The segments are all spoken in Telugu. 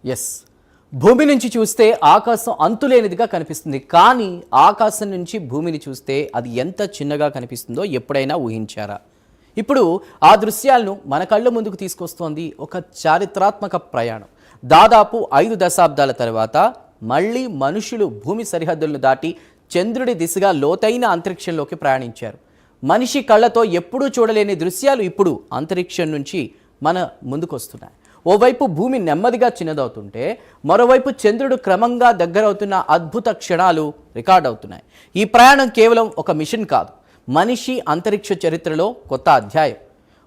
ఎస్, భూమి నుంచి చూస్తే ఆకాశం అంతులేనిదిగా కనిపిస్తుంది. కానీ ఆకాశం నుంచి భూమిని చూస్తే అది ఎంత చిన్నగా కనిపిస్తుందో ఎప్పుడైనా ఊహించారా? ఇప్పుడు ఆ దృశ్యాలను మన కళ్ళ ముందుకు తీసుకొస్తోంది ఒక చారిత్రాత్మక ప్రయాణం. దాదాపు 5 దశాబ్దాల తర్వాత మళ్ళీ మనుషులు భూమి సరిహద్దులను దాటి చంద్రుడి దిశగా లోతైన అంతరిక్షంలోకి ప్రయాణించారు. మనిషి కళ్ళతో ఎప్పుడూ చూడలేని దృశ్యాలు ఇప్పుడు అంతరిక్షం నుంచి మన ముందుకొస్తున్నాయి. ఓవైపు భూమి నెమ్మదిగా చిన్నదవుతుంటే మరోవైపు చంద్రుడు క్రమంగా దగ్గరవుతున్న అద్భుత క్షణాలు రికార్డ్ అవుతున్నాయి. ఈ ప్రయాణం కేవలం ఒక మిషన్ కాదు, మనిషి అంతరిక్ష చరిత్రలో కొత్త అధ్యాయం.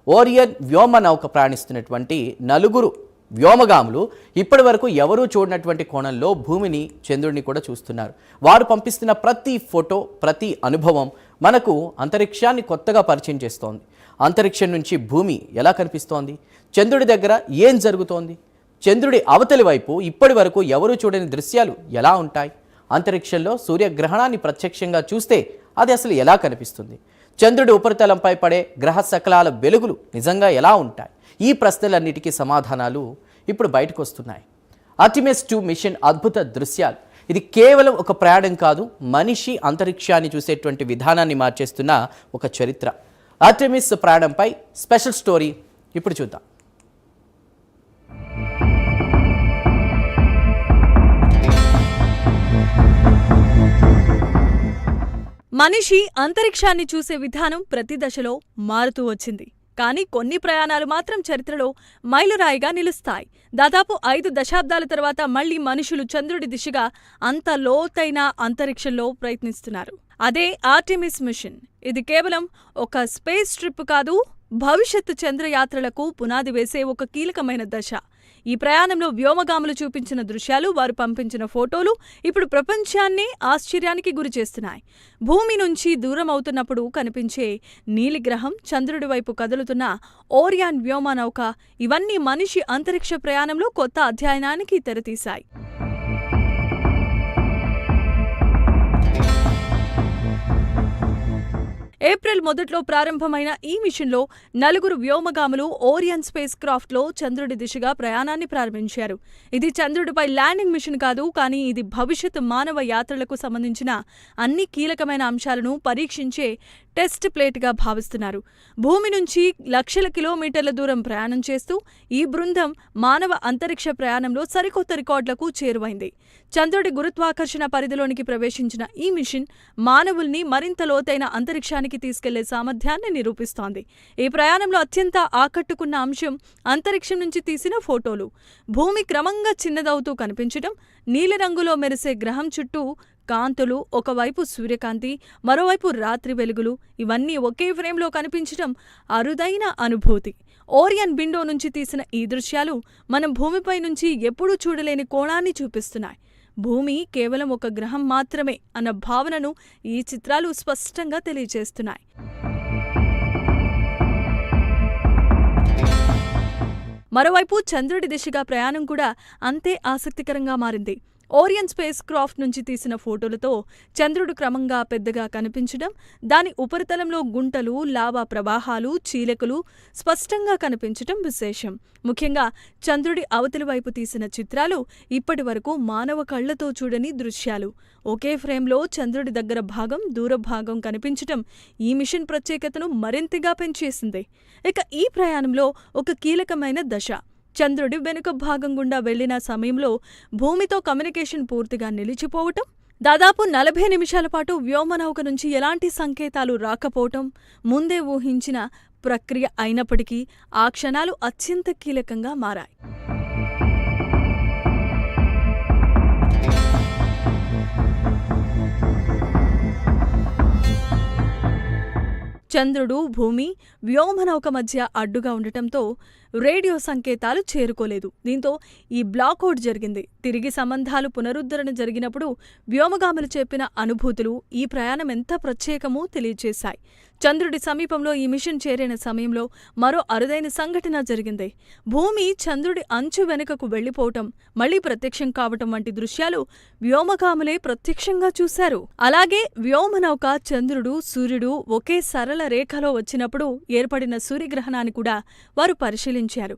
ఓరియన్ వ్యోమ నౌక ప్రయాణిస్తున్నటువంటి 4 వ్యోమగాములు ఇప్పటి వరకు ఎవరూ చూడనటువంటి కోణంలో భూమిని, చంద్రుడిని కూడా చూస్తున్నారు. వారు పంపిస్తున్న ప్రతి ఫోటో, ప్రతి అనుభవం మనకు అంతరిక్షాన్ని కొత్తగా పరిచయం చేస్తోంది. అంతరిక్షం నుంచి భూమి ఎలా కనిపిస్తోంది, చంద్రుడి దగ్గర ఏం జరుగుతోంది, చంద్రుడి అవతలి వైపు ఇప్పటి వరకు ఎవరూ చూడని దృశ్యాలు ఎలా ఉంటాయి, అంతరిక్షంలో సూర్యగ్రహణాన్ని ప్రత్యక్షంగా చూస్తే అది అసలు ఎలా కనిపిస్తుంది, చంద్రుడి ఉపరితలంపై పడే గ్రహ శకలాల వెలుగులు నిజంగా ఎలా ఉంటాయి, ఈ ప్రశ్నలన్నిటికీ సమాధానాలు ఇప్పుడు బయటకు వస్తున్నాయి. ఆర్టెమిస్ 2 మిషన్ అద్భుత దృశ్యాలు. ఇది కేవలం ఒక ప్రయాణం కాదు, మనిషి అంతరిక్షాన్ని చూసేటువంటి విధానాన్ని మార్చేస్తున్న ఒక చరిత్ర. ఆర్టెమిస్ ప్రయాణంపై స్పెషల్ స్టోరీ ఇప్పుడు చూద్దాం. మనిషి అంతరిక్షాన్ని చూసే విధానం ప్రతి దశలో మారుతూ వచ్చింది. కానీ కొన్ని ప్రయాణాలు మాత్రం చరిత్రలో మైలురాయిగా నిలుస్తాయి. దాదాపు 5 దశాబ్దాల తర్వాత మళ్లీ మనుషులు చంద్రుడి దిశగా అంత లోతైన అంతరిక్షంలో ప్రయత్నిస్తున్నారు. అదే ఆర్టెమిస్ మిషన్. ఇది కేవలం ఒక స్పేస్ ట్రిప్ కాదు, భవిష్యత్తు చంద్రయాత్రలకు పునాది వేసే ఒక కీలకమైన దశ. ఈ ప్రయాణంలో వ్యోమగాములు చూపించిన దృశ్యాలు, వారు పంపించిన ఫోటోలు ఇప్పుడు ప్రపంచాన్నే ఆశ్చర్యానికి గురిచేస్తున్నాయి. భూమి నుంచి దూరం అవుతున్నప్పుడు కనిపించే నీలిగ్రహం, చంద్రుడి వైపు కదులుతున్న ఓరియాన్ వ్యోమనౌక, ఇవన్నీ మనిషి అంతరిక్ష ప్రయాణంలో కొత్త అధ్యయనానికి తెరతీశాయి. ఏప్రిల్ మొదట్లో ప్రారంభమైన ఈ మిషన్లో 4 వ్యోమగాములు ఓరియన్ స్పేస్ క్రాఫ్ట్లో చంద్రుడి దిశగా ప్రయాణాన్ని ప్రారంభించారు. ఇది చంద్రుడిపై ల్యాండింగ్ మిషన్ కాదు, కానీ ఇది భవిష్యత్ మానవ యాత్రలకు సంబంధించిన అన్ని కీలకమైన అంశాలను పరీక్షించే టెస్ట్ ప్లేట్గా భావిస్తున్నారు. భూమి నుంచి లక్షల కిలోమీటర్ల దూరం ప్రయాణం చేస్తూ ఈ బృందం మానవ అంతరిక్ష ప్రయాణంలో సరికొత్త రికార్డులకు చేరువైంది. చంద్రుడి గురుత్వాకర్షణ పరిధిలోనికి ప్రవేశించిన ఈ మిషన్ మానవుల్ని మరింత లోతైన అంతరిక్షానికి తీసుకెళ్లే సామర్థ్యాన్ని నిరూపిస్తోంది. ఈ ప్రయాణంలో అత్యంత ఆకట్టుకున్న అంశం అంతరిక్షం నుంచి తీసిన ఫోటోలు. భూమి క్రమంగా చిన్నదవుతూ కనిపించడం, నీలిరంగులో మెరిసే గ్రహం చుట్టూ కాంతులు, ఒకవైపు సూర్యకాంతి, మరోవైపు రాత్రి వెలుగులు, ఇవన్నీ ఒకే ఫ్రేమ్లో కనిపించడం అరుదైన అనుభూతి. ఓరియన్ విండో నుంచి తీసిన ఈ దృశ్యాలు మనం భూమిపై నుంచి ఎప్పుడూ చూడలేని కోణాన్ని చూపిస్తున్నాయి. భూమి కేవలం ఒక గ్రహం మాత్రమే అన్న భావనను ఈ చిత్రాలు స్పష్టంగా తెలియజేస్తున్నాయి. మరోవైపు చంద్రుడి దిశగా ప్రయాణం కూడా అంతే ఆసక్తికరంగా మారింది. ఓరియన్ స్పేస్ క్రాఫ్ట్ నుంచి తీసిన ఫోటోలతో చంద్రుడు క్రమంగా పెద్దగా కనిపించడం, దాని ఉపరితలంలో గుంటలు, లావా ప్రవాహాలు, చీలికలు స్పష్టంగా కనిపించడం విశేషం. ముఖ్యంగా చంద్రుడి అవతలి వైపు తీసిన చిత్రాలు ఇప్పటి వరకు మానవ కళ్లతో చూడని దృశ్యాలు. ఒకే ఫ్రేమ్లో చంద్రుడి దగ్గర భాగం, దూర భాగం కనిపించడం ఈ మిషన్ ప్రత్యేకతను మరింతగా పెంచేసింది. ఇక ఈ ప్రయాణంలో ఒక కీలకమైన దశ. చంద్రుడి వెనుక భాగం గుండా వెళ్లిన సమయంలో భూమితో కమ్యూనికేషన్ పూర్తిగా నిలిచిపోవటం, దాదాపు 40 నిమిషాల పాటు వ్యోమనౌక నుంచి ఎలాంటి సంకేతాలు రాకపోవటం ముందే ఊహించిన ప్రక్రియ అయినప్పటికీ ఆ క్షణాలు అత్యంత కీలకంగా మారాయి. చంద్రుడు, భూమి, వ్యోమనౌక మధ్య అడ్డుగా ఉండటంతో రేడియో సంకేతాలు చేరుకోలేదు. దీంతో ఈ బ్లాకౌట్ జరిగింది. తిరిగి సంబంధాలు పునరుద్ధరణ జరిగినప్పుడు వ్యోమగాములు చెప్పిన అనుభూతులు ఈ ప్రయాణం ఎంత ప్రత్యేకమో తెలియజేశాయి. చంద్రుడి సమీపంలో ఈ మిషన్ చేరిన సమయంలో మరో అరుదైన సంఘటన జరిగింది. భూమి చంద్రుడి అంచు వెనుకకు వెళ్లిపోవటం, మళ్లీ ప్రత్యక్షం కావటం వంటి దృశ్యాలు వ్యోమగాములే ప్రత్యక్షంగా చూశారు. అలాగే వ్యోమనౌక, చంద్రుడు, సూర్యుడు ఒకే సరళ రేఖలో వచ్చినప్పుడు ఏర్పడిన సూర్యగ్రహణాన్ని కూడా వారు పరిశీలించారు.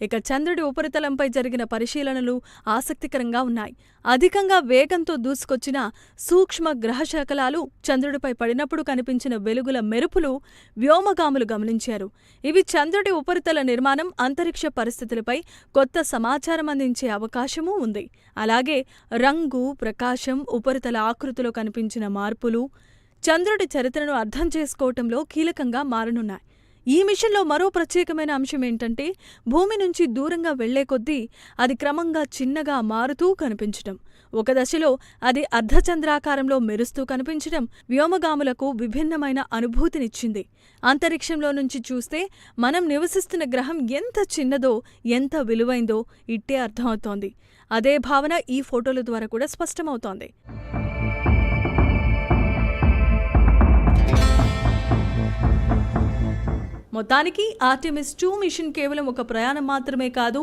ఇక చంద్రుడి ఉపరితలంపై జరిగిన పరిశీలనలు ఆసక్తికరంగా ఉన్నాయి. అధికంగా వేగంతో దూసుకొచ్చిన సూక్ష్మ గ్రహ శకలాలు చంద్రుడిపై పడినప్పుడు కనిపించిన వెలుగుల మెరుపులు వ్యోమగాములు గమనించారు. ఇవి చంద్రుడి ఉపరితల నిర్మాణం, అంతరిక్ష పరిస్థితులపై కొత్త సమాచారం అందించే అవకాశమూ ఉంది. అలాగే రంగు, ప్రకాశం, ఉపరితల ఆకృతిలో కనిపించిన మార్పులు చంద్రుడి చరిత్రను అర్థం చేసుకోవటంలో కీలకంగా మారనున్నాయి. ఈ మిషన్లో మరో ప్రత్యేకమైన అంశం ఏంటంటే, భూమి నుంచి దూరంగా వెళ్లే కొద్దీ అది క్రమంగా చిన్నగా మారుతూ కనిపించటం. ఒక దశలో అది అర్ధచంద్రాకారంలో మెరుస్తూ కనిపించడం వ్యోమగాములకు విభిన్నమైన అనుభూతినిచ్చింది. అంతరిక్షంలో నుంచి చూస్తే మనం నివసిస్తున్న గ్రహం ఎంత చిన్నదో, ఎంత విలువైందో ఇట్టే అర్థమవుతోంది. అదే భావన ఈ ఫోటోల ద్వారా కూడా స్పష్టమవుతోంది. మొత్తానికి ఆర్టెమిస్ 2 మిషన్ కేవలం ఒక ప్రయాణం మాత్రమే కాదు,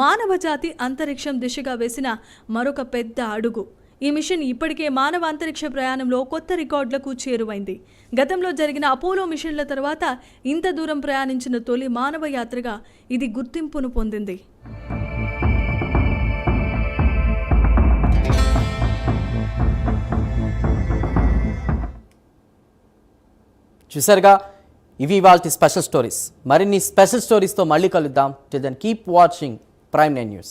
మానవజాతి అంతరిక్షం దిశగా వేసిన మరొక పెద్ద అడుగు. ఈ మిషన్ ఇప్పటికే మానవ అంతరిక్ష ప్రయాణంలో కొత్త రికార్డులకు చేరువైంది. గతంలో జరిగిన అపోలో మిషన్ల తర్వాత ఇంత దూరం ప్రయాణించిన తొలి మానవ యాత్రగా ఇది గుర్తింపును పొందింది. చూసారుగా, ఇవి ఇవాల్టి స్పెషల్ స్టోరీస్. మరిన్ని స్పెషల్ స్టోరీస్తో మళ్ళీ కలుద్దాం. Till then keep watching Prime 9 News.